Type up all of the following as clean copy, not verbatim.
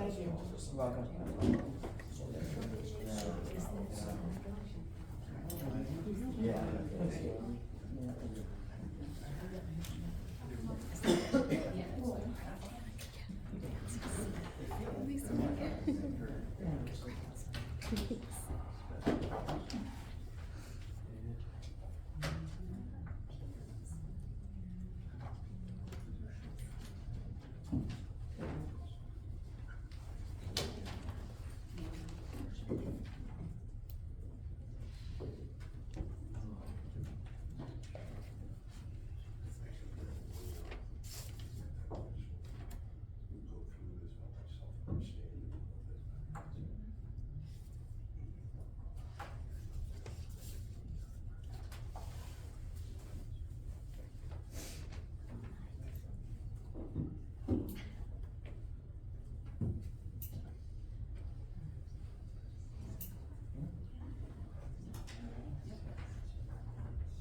Thank you. Welcome. Yeah.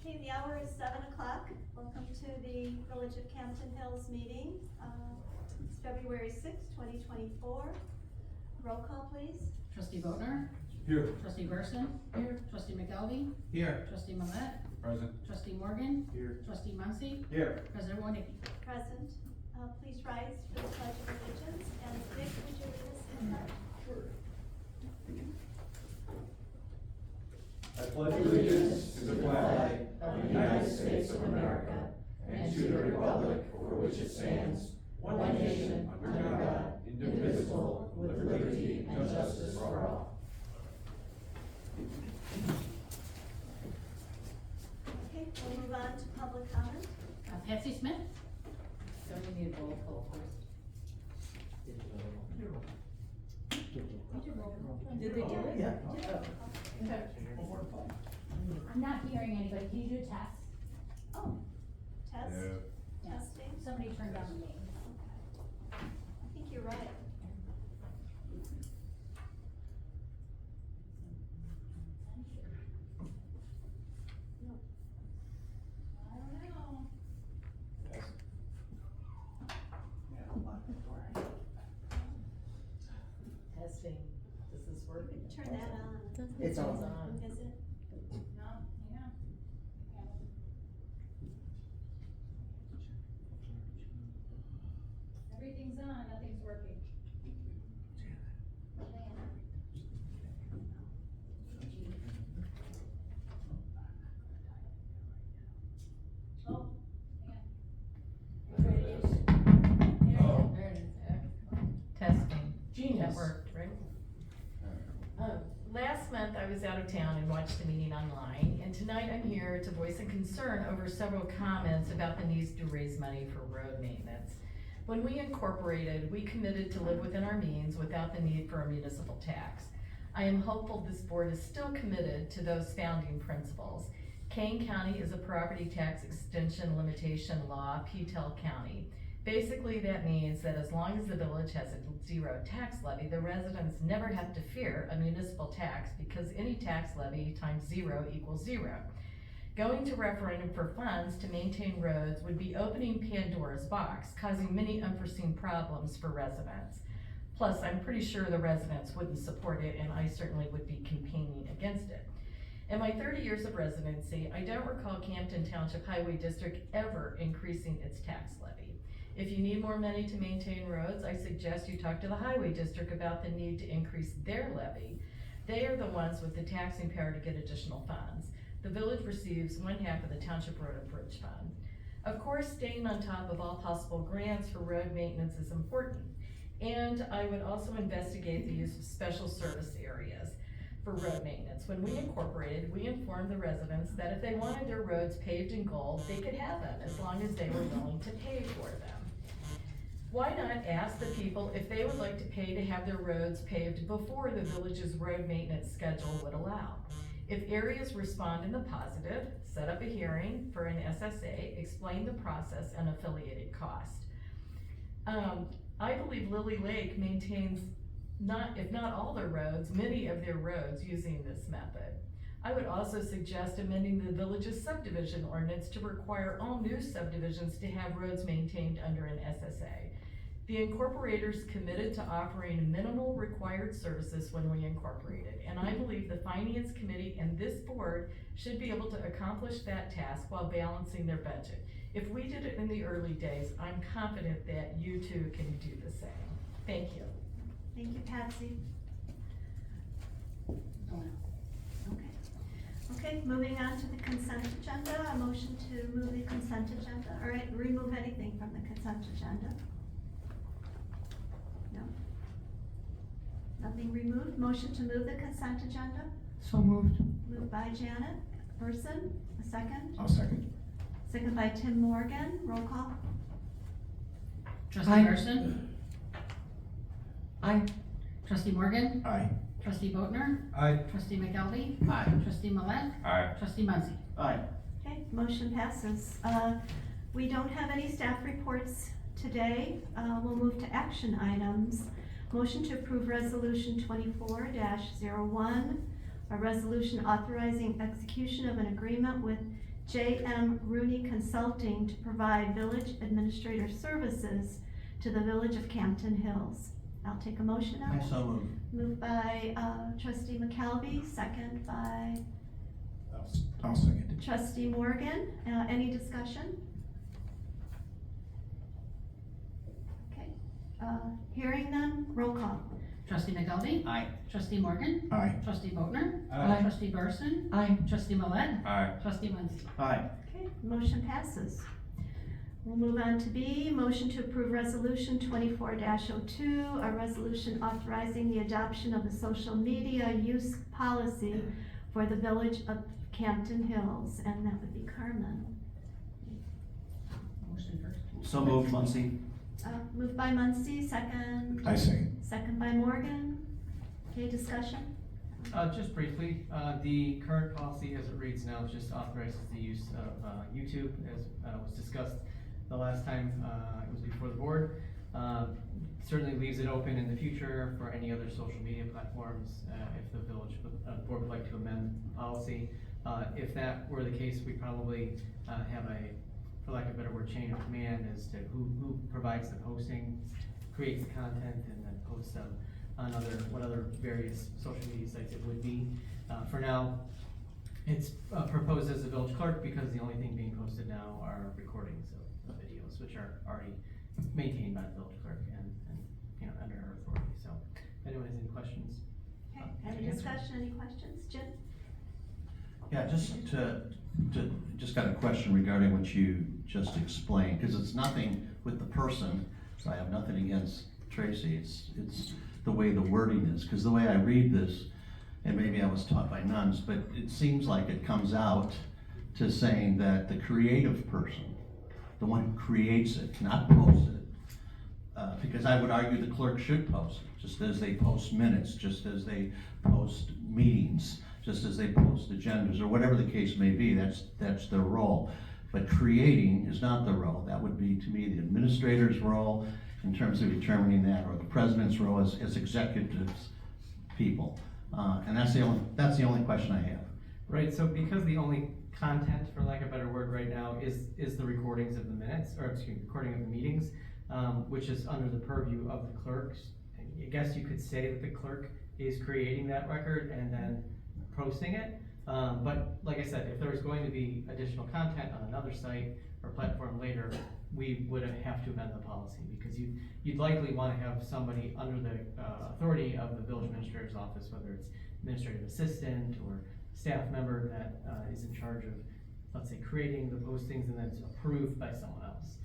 Okay, the hour is 7 o'clock. Welcome to the Village of Campton Hills meeting. It's February 6th, 2024. Roll call, please. Trustee Bodnar? Here. Trustee Garson? Here. Trustee McElvey? Here. Trustee Millet? Present. Trustee Morgan? Here. Trustee Muncy? Here. President Wodnicki? Present. Please rise for the Pledge of Allegiance. And Dick, would you lead us in that? I pledge allegiance to the flag of the United States of America and to the republic for which it stands, one nation, under God, indivisible, with liberty and justice for all. Okay, we'll move on to public comment. Patsy Smith? Don't we need a roll call first? Did they do it? Yeah. Okay. I'm not hearing anybody. Can you do a test? Oh, test, testing. Somebody turned on the name. I think you're right. I don't know. Testing. Does this work? Turn that on. It's on. Is it? No, hang on. Everything's on, nothing's working. Oh, hang on. There it is. Oh. There it is. Testing. Genius. That worked, right? Last month I was out of town and watched the meeting online, and tonight I'm here to voice a concern over several comments about the needs to raise money for road maintenance. When we incorporated, we committed to live within our means without the need for a municipal tax. I am hopeful this board is still committed to those founding principles. Kane County is a property tax extension limitation law, P-TEL County. Basically, that means that as long as the village has a zero tax levy, the residents never have to fear a municipal tax because any tax levy times zero equals zero. Going to referendum for funds to maintain roads would be opening Pandora's box, causing many unforeseen problems for residents. Plus, I'm pretty sure the residents wouldn't support it, and I certainly would be campaigning against it. In my 30 years of residency, I don't recall Campton Township Highway District ever increasing its tax levy. If you need more money to maintain roads, I suggest you talk to the Highway District about the need to increase their levy. They are the ones with the taxing power to get additional funds. The village receives 1/2 of the Township Road and Bridge Fund. Of course, staying on top of all possible grants for road maintenance is important. And I would also investigate the use of special service areas for road maintenance. When we incorporated, we informed the residents that if they wanted their roads paved in gold, they could have them as long as they were willing to pay for them. Why not ask the people if they would like to pay to have their roads paved before the village's road maintenance schedule would allow? If areas respond in the positive, set up a hearing for an SSA, explain the process and affiliated cost. I believe Lily Lake maintains if not all their roads, many of their roads using this method. I would also suggest amending the village's subdivision ordinance to require all new subdivisions to have roads maintained under an SSA. The incorporators committed to offering minimal required services when we incorporated, and I believe the finance committee and this board should be able to accomplish that task while balancing their budget. If we did it in the early days, I'm confident that you too can do the same. Thank you. Thank you, Patsy. Okay. Okay, moving on to the consent agenda, a motion to move the consent agenda, or remove anything from the consent agenda. No? Nothing removed, motion to move the consent agenda, So moved. moved by Janet Burson, a second, I'll second. second by Tim Morgan, roll call. Trustee Aye. Gerson, Aye. trustee Morgan, Aye. trustee Boatner, Aye. trustee McKelvey, Aye. trustee Millet, Aye. trustee Muncy. Aye. Okay, motion passes. We don't have any staff reports today. We'll move to action items. Motion to approve resolution 24-01, a resolution authorizing execution of an agreement with J.M. Rooney Consulting to provide village administrator services to the village of Campton Hills. I'll take a motion now. So moved. Moved by trustee McKelvey, second by I'll second it. trustee Morgan. Any discussion? Okay, hearing none, roll call. Trustee McKelvey, Aye. trustee Morgan, Aye. trustee Boatner, Aye. trustee Gerson, Aye. trustee Millet, Aye. trustee Muncy. Aye. Okay, motion passes. We'll move on to B, motion to approve resolution 24-02, a resolution authorizing the adoption of a social media use policy for the village of Campton Hills, and that would be Carmen. Motion first. So moved, Muncy. Moved by Muncy, second. I second. Second by Morgan. Okay, discussion? Just briefly, the current policy as it reads now just authorizes the use of YouTube, as was discussed the last time it was before the board. Certainly leaves it open in the future for any other social media platforms if the village board would like to amend the policy. If that were the case, we probably have a, for lack of a better word, chain of command as to who provides the posting, creates the content, and then posts them on what other various social media sites it would be. For now, it's proposed as the village clerk because the only thing being posted now are recordings of videos, which are already maintained by the village clerk and under her authority. So, if anyone has any questions. Okay, I any can answer. discussion, any questions? Jim? Yeah, just got a question regarding what you just explained, because it's nothing with the person, so I have nothing against Tracy, it's the way the wording is, because the way I read this, and maybe I was taught by nuns, but it seems like it comes out to saying that the creative person, the one who creates it, not posts it, because I would argue the clerk should post it, just as they post minutes, just as they post meetings, just as they post agendas, or whatever the case may be, that's their role. But creating is not the role. That would be, to me, the administrator's role in terms of determining that, or the president's role as executives people. And that's the only question I have. Right, so because the only content, for lack of a better word right now, is the recordings of the minutes, or excuse me, recording of the meetings, which is under the purview of the clerks. I guess you could say that the clerk is creating that record and then posting it. But like I said, if there was going to be additional content on another site or platform later, we would have to amend the policy, because you'd likely want to have somebody under the authority of the village administrator's office, whether it's administrative assistant or staff member that is in charge of, let's say, creating the postings, and then it's approved by someone else.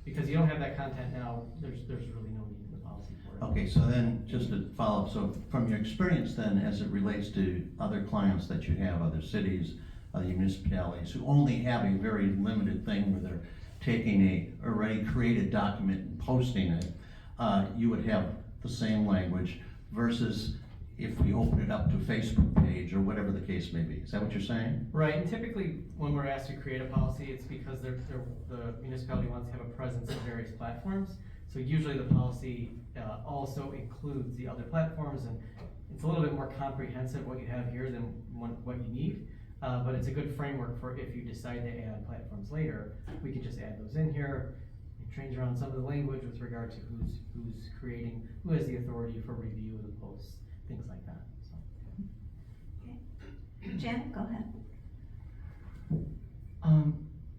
Because you don't have that content now, there's really no need in the policy for it. Okay, so then, just to follow up, so from your experience then, as it relates to other clients that you have, other cities, other municipalities, who only have a very limited thing where they're taking a already created document and posting it, you would have the same language versus if we open it up to a Facebook page or whatever the case may be. Is that what you're saying? Right, and typically when we're asked to create a policy, it's because the municipality wants to have a presence in various platforms. So usually the policy also includes the other platforms, and it's a little bit more comprehensive what you have here than what you need. But it's a good framework for if you decide to add platforms later, we can just add those in here, change around some of the language with regard to who's creating, who has the authority for review of the posts, things like that, so. Janet, go ahead.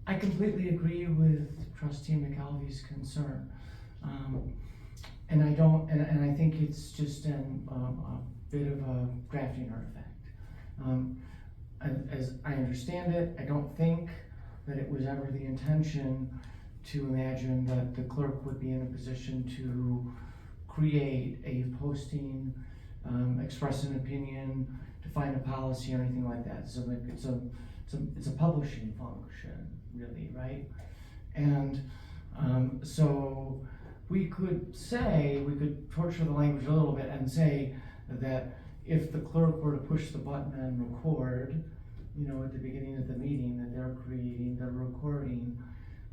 I completely agree with trustee McAlvey's concern. And I think it's just a bit of a drafting artifact. As I understand it, I don't think that it was ever the intention to imagine that the clerk would be in a position to create a posting, express an opinion, define a policy or anything like that. So like it's a publishing function, really, right? And so we could torture the language a little bit and say that if the clerk were to push the button and record, at the beginning of the meeting, that they're creating the recording.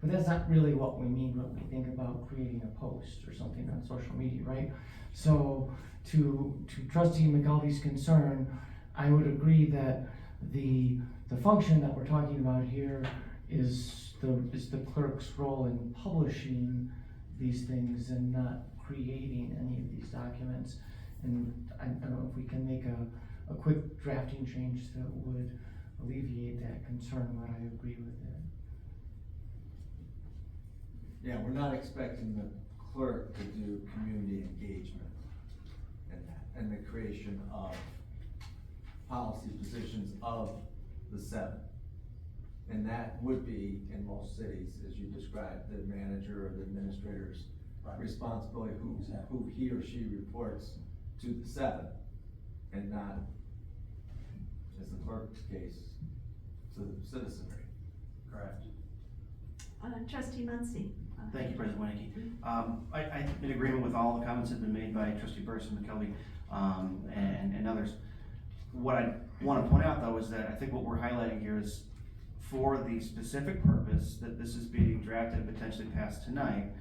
But that's not really what we mean when we think about creating a post or something on social media, right? So to trustee McAlvey's concern, I would agree that the function that we're talking about here is the clerk's role in publishing these things and not creating any of these documents. And I don't know if we can make a quick drafting change that would alleviate that concern, but I agree with it. Yeah, we're not expecting the clerk to do community engagement in that, and the creation of policy positions of the 7. And that would be, in most cities, as you described, the manager or the administrator's responsibility, who he or she reports to the 7, and not, as the clerk's case, to the citizenry. Correct. Trustee Muncy. Thank you, President Winicky. I'm in agreement with all the comments that have been made by Trustee Burson, McKelvey, and others. What I want to point out, though, is that I think what we're highlighting here is for the specific purpose that this is being drafted and potentially passed tonight,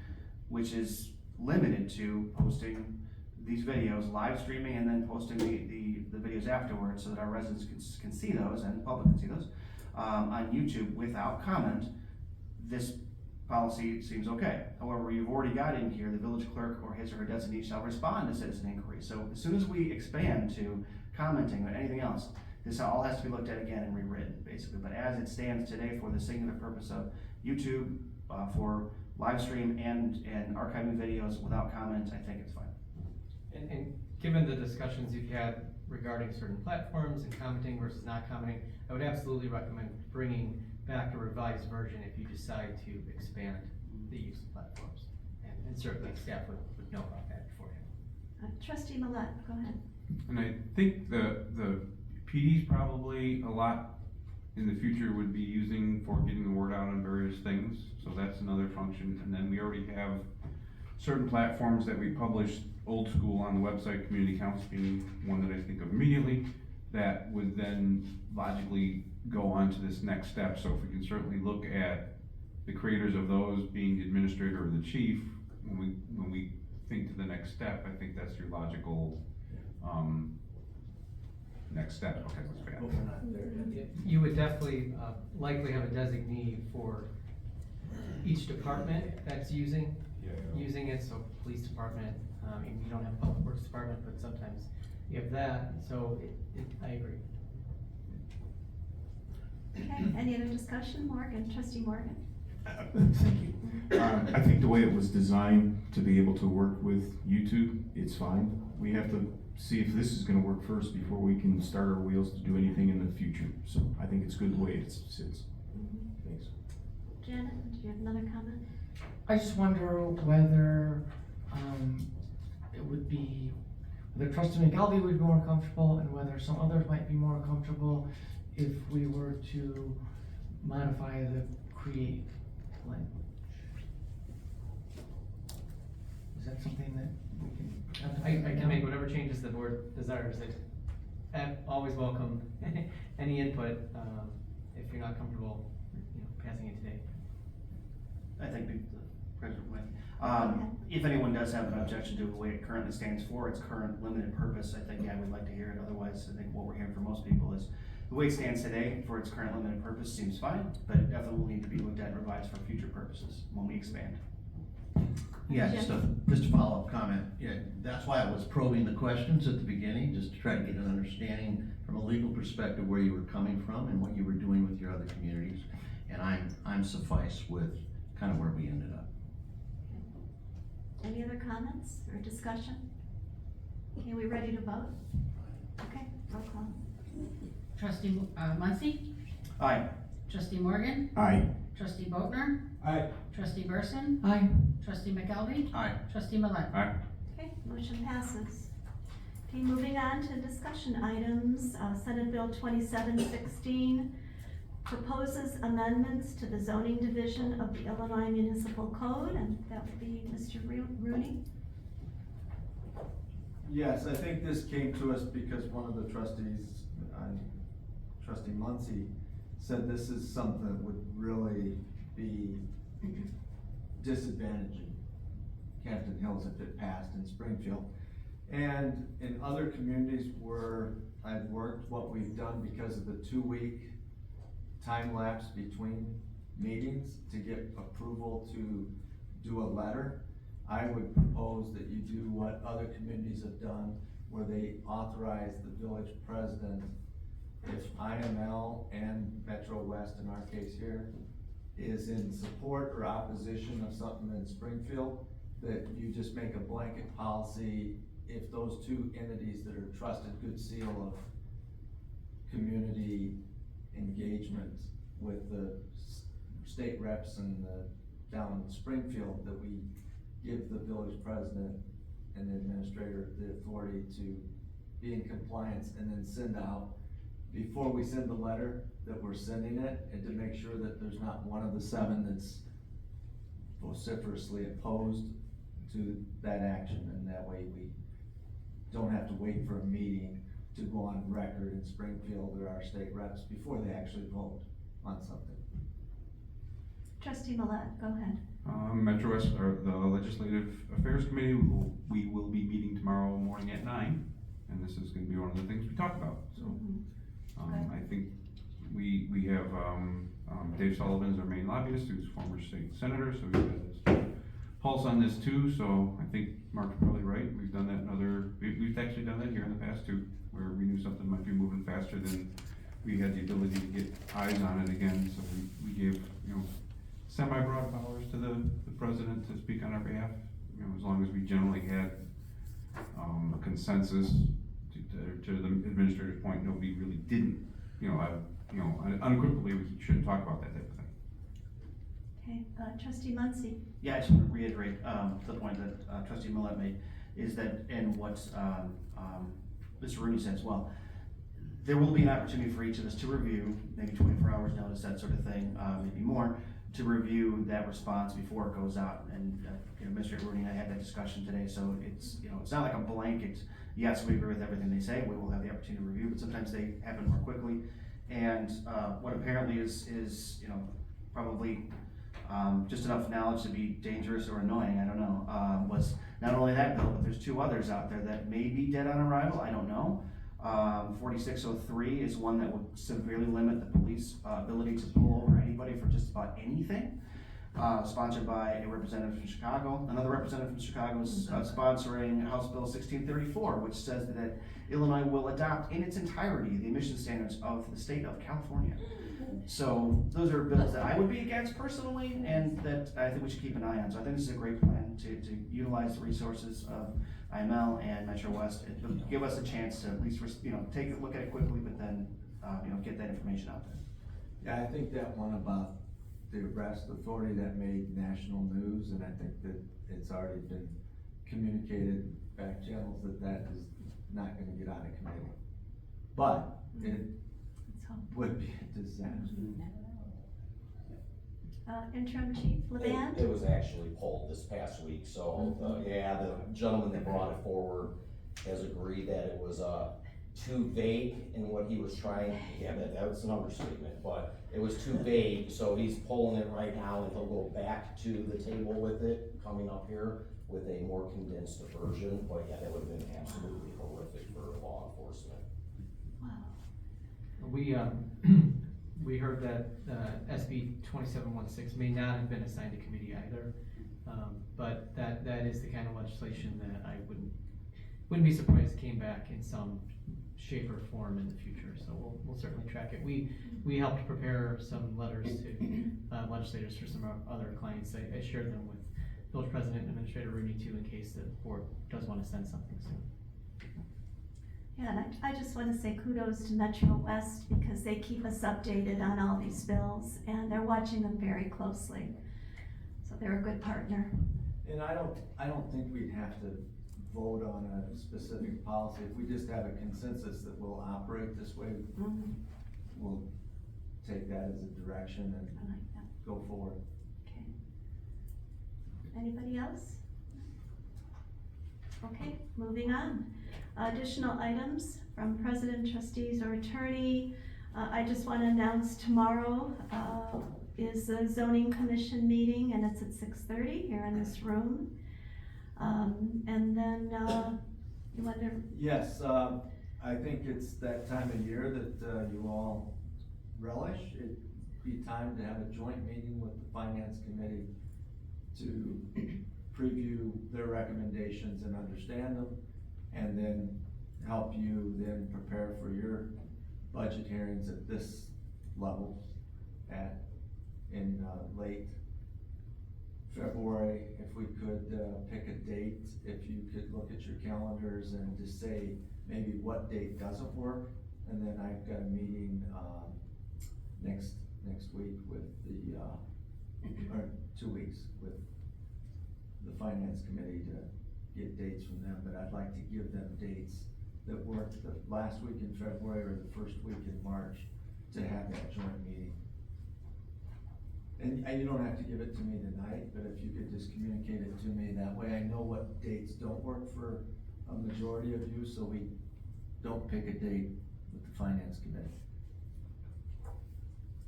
which is limited to posting these videos, live streaming, and then posting the videos afterwards so that our residents can see those and the public can see those on YouTube without comment. This policy seems okay. However, you've already got in here, the village clerk or his or her designee shall respond to citizen inquiries. So as soon as we expand to commenting or anything else, this all has to be looked at again and rewritten, basically. But as it stands today, for the singular purpose of YouTube, for live stream and archiving videos without comment, I think it's fine. And given the discussions you've had regarding certain platforms and commenting versus not commenting, I would absolutely recommend bringing back a revised version if you decide to expand the use of platforms. And certainly staff would know about that beforehand. Trustee Millett, go ahead. And I think the PD's probably a lot in the future would be using for getting the word out on various things. So that's another function. And then we already have certain platforms that we publish old school on the website, Community Council being one that I think of immediately, that would then logically go on to this next step. So if we can certainly look at the creators of those being the administrator or the chief, when we think to the next step, I think that's your logical next step. Okay, let's But we're not there yet. You would definitely likely have a designee for each department that's using it, so police department, you don't have public works department, but sometimes you have that, so I agree. Okay, any other discussion? Morgan, Trustee Morgan? Thank you. I think the way it was designed to be able to work with YouTube, it's fine. We have to see if this is gonna work first before we can start our wheels to do anything in the future. So I think it's good the way it sits. Thanks. Janet, do you have another comment? I just wonder whether it would be, whether Trustee McAlvey would be more comfortable and whether some others might be more comfortable if we were to modify the create language. Is that something that we can? I can make whatever changes the board desires. I always welcome any input, if you're not comfortable, passing it today. I think President Wynn. If anyone does have an objection to the way it currently stands for its current limited purpose, I think, we'd like to hear it. Otherwise, I think what we're hearing from most people is the way it stands today for its current limited purpose seems fine, but it definitely will need to be looked at and revised for future purposes when we expand. Yeah, just a follow-up comment. Yeah, that's why I was probing the questions at the beginning, just to try to get an understanding from a legal perspective where you were coming from and what you were doing with your other communities. And I'm suffice with kind of where we ended up. Any other comments or discussion? Okay, we ready to vote? Okay, roll call. Trustee, Muncy? Aye. Trustee Morgan? Aye. Trustee Boatner? Aye. Trustee Burson? Aye. Trustee McKelvey? Aye. Trustee Millet? Okay, motion passes. Okay, moving on to discussion items, Senate Bill 2716 proposes amendments to the zoning division of the Illinois Municipal Code, and that would be Mr. Rooney. Yes, I think this came to us because one of the trustees, Trustee Muncy, said this is something that would really be disadvantaging Campton Hills if it passed in Springfield. And in other communities where I've worked, what we've done because of the 2-week time lapse between meetings to get approval to do a letter, I would propose that you do what other communities have done, where they authorize the village president, if IML and Metro West, in our case here, is in support or opposition of something in Springfield, that you just make a blanket policy if those two entities that are trusted good seal of community engagement with the state reps and down in Springfield, that we give the village president and the administrator the authority to be in compliance, and then send out, before we send the letter, that we're sending it, and to make sure that there's not one of the 7 that's vociferously opposed to that action, and that way we don't have to wait for a meeting to go on record in Springfield or our state reps before they actually vote on something. Trustee Millet, go ahead. Metro West, or the Legislative Affairs Committee, we will be meeting tomorrow morning at 9, and this is gonna be one of the things we talk about, so. I think we have, Dave Sullivan's our main lobbyist, who's former state senator, so he's got his pulse on this too, so I think Mark's probably right. We've done that in we've actually done that here in the past too, where we knew something might be moving faster than we had the ability to get eyes on it again, so we gave, semi-broad powers to the president to speak on our behalf, as long as we generally had, a consensus. To the administrator's point, nobody really didn't, unequivocally, we shouldn't talk about that type of thing. Okay, Trustee Muncy. Yeah, I just want to reiterate, the point that, Trustee Millet made, is that, and what, Mr. Rooney said as well, there will be an opportunity for each of us to review, maybe 24 hours notice, that sort of thing, maybe more, to review that response before it goes out. And, Mr. Rooney and I had that discussion today, so it's, it's not like a blanket, yes, we agree with everything they say, we will have the opportunity to review, but sometimes they happen more quickly. And, what apparently is, probably, just enough knowledge to be dangerous or annoying, I don't know, was not only that bill, but there's 2 others out there that may be dead on arrival, I don't know. 4603 is one that would severely limit the police ability to pull over anybody for just about anything. Sponsored by a representative from Chicago. Another representative from Chicago is sponsoring House Bill 1634, which says that Illinois will adopt in its entirety the emission standards of the state of California. So those are bills that I would be against personally, and that I think we should keep an eye on. So I think this is a great plan to utilize the resources of IML and Metro West, and give us a chance to at least, take a look at it quickly, but then, get that information out there. Yeah, I think that one about the arrest authority, that made national news, and I think that it's already been communicated back channels that is not gonna get out of committee. But it would be a disaster. Interim Chief Levan? It was actually pulled this past week, so, the gentleman that brought it forward has agreed that it was, too vague in what he was trying, that was an understatement, but it was too vague, so he's pulling it right now, and he'll go back to the table with it, coming up here with a more condensed version, but yeah, that would have been absolutely horrific for law enforcement. Wow. We heard that, SB 2716 may not have been assigned to committee either. But that is the kind of legislation that I wouldn't be surprised came back in some shape or form in the future, so we'll certainly track it. We helped prepare some letters to legislators for some of our other clients. I shared them with Village President and Administrator Rooney too, in case the board does want to send something soon. Yeah, and I just wanna say kudos to Metro West because they keep us updated on all these bills and they're watching them very closely. So they're a good partner. And I don't think we'd have to vote on a specific policy. If we just have a consensus that we'll operate this way, we'll take that as a direction and I like that. go forward. Okay. Anybody else? Okay, moving on. Additional items from president, trustees, or attorney. I just want to announce tomorrow is a zoning commission meeting and it's at 6:30 here in this room. And then you want to? Yes, I think it's that time of year that you all relish. It'd be time to have a joint meeting with the finance committee to preview their recommendations and understand them, and then help you then prepare for your budget hearings at this level in late February. If we could pick a date, if you could look at your calendars and just say maybe what date doesn't work, and then I've got a meeting next week with the or 2 weeks with the finance committee to get dates from them, but I'd like to give them dates that work the last week in February or the first week in March to have that joint meeting. And you don't have to give it to me tonight, but if you could just communicate it to me, that way I know what dates don't work for a majority of you, so we don't pick a date with the finance committee.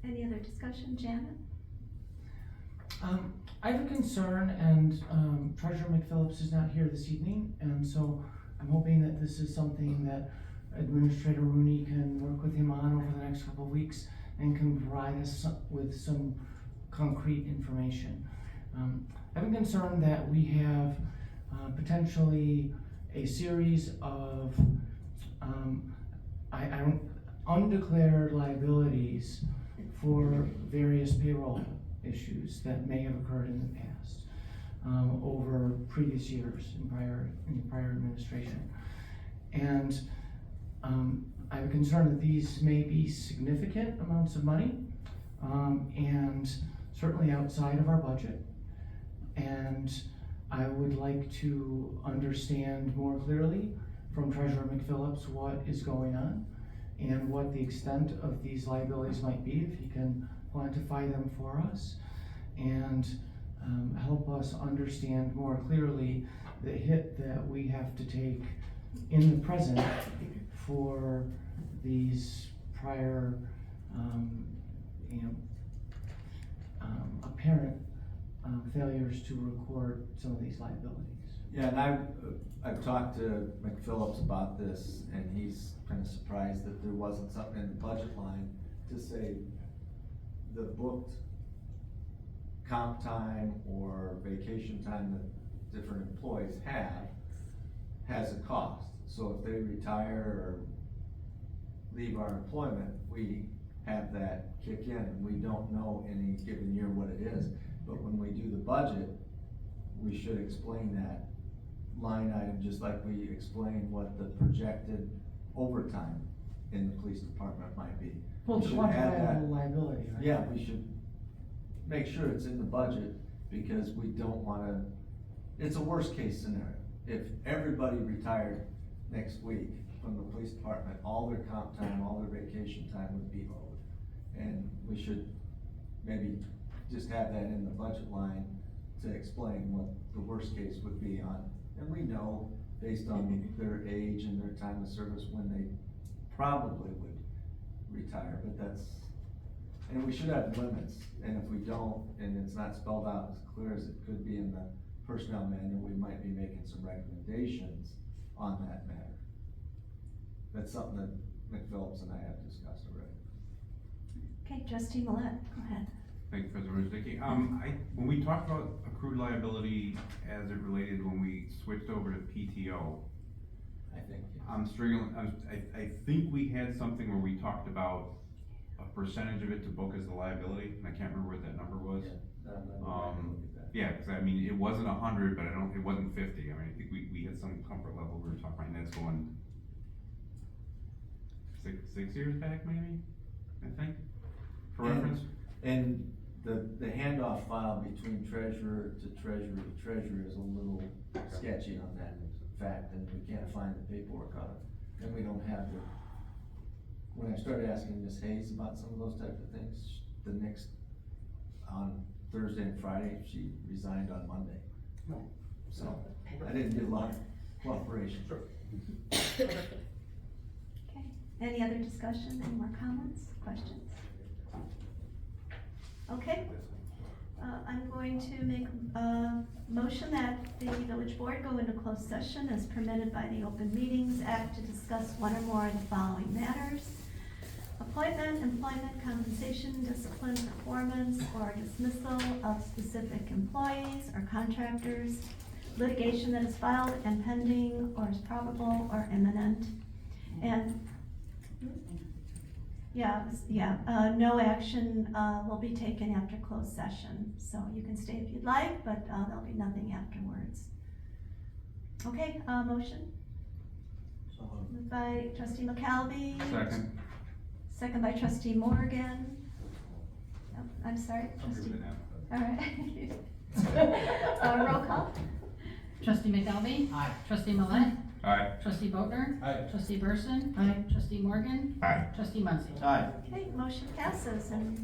Any other discussion, Janet? I have a concern, and Treasurer McPhillips is not here this evening, and so I'm hoping that this is something that Administrator Rooney can work with him on over the next couple of weeks and can provide us with some concrete information. I have a concern that we have potentially a series of undeclared liabilities for various payroll issues that may have occurred in the past over previous years in the prior administration. And I have a concern that these may be significant amounts of money and certainly outside of our budget. And I would like to understand more clearly from Treasurer McPhillips what is going on and what the extent of these liabilities might be, if he can quantify them for us, and help us understand more clearly the hit that we have to take in the present for these prior, apparent failures to record some of these liabilities. Yeah, and I've talked to McPhillips about this, and he's kind of surprised that there wasn't something in the budget line to say the booked comp time or vacation time that different employees have has a cost. So if they retire or leave our employment, we have that kick in, and we don't know any given year what it is. But when we do the budget, we should explain that line item, just like we explain what the projected overtime in the police department might be. Well, We it's should add that. quantifiable liability, right? Yeah, we should make sure it's in the budget, because we don't wanna, it's a worst case scenario. If everybody retired next week from the police department, all their comp time, all their vacation time would be owed. And we should maybe just have that in the budget line to explain what the worst case would be on. And we know, based on their age and their time of service, when they probably would retire, but that's, and we should have limits. And if we don't, and it's not spelled out as clear as it could be in the personnel manual, we might be making some recommendations on that matter. That's something that McPhillips and I have discussed already. Okay, Trustee Millette, go ahead. Thank you, President Rosicki. When we talked about accrued liability as it related when we switched over to PTO, I think. I'm struggling, I think we had something where we talked about a percentage of it to book as the liability, and I can't remember what that number was. Yeah, cause I mean, it wasn't 100, but it wasn't 50, I mean, I think we had some comfort level we were talking about, and that's going six years back maybe, I think, for reference. And the handoff file between treasurer to treasurer is a little sketchy on that fact, and we can't find the paperwork on it. And we don't have when I started asking Ms. Hayes about some of those type of things, on Thursday and Friday, she resigned on Monday. So, I didn't get a lot of cooperation. Okay, any other discussion, any more comments, questions? Okay, I'm going to make a motion that the village board go into closed session as permitted by the Open Meetings Act to discuss one or more of the following matters: appointment, employment, compensation, discipline, performance, or dismissal of specific employees or contractors, litigation that is filed and pending or is probable or imminent, and no action will be taken after closed session, so you can stay if you'd like, but there'll be nothing afterwards. Okay, motion? Moved by trustee McAlvey. Second. Second by trustee Morgan. Oh, I'm sorry, trustee. All right. Roll call? Trustee McAlvey? Aye. Trustee Millet? Aye. Trustee Boatner? Aye. Trustee Burson? Aye. Trustee Morgan? Aye. Trustee Muncy? Aye. Okay, motion passes, and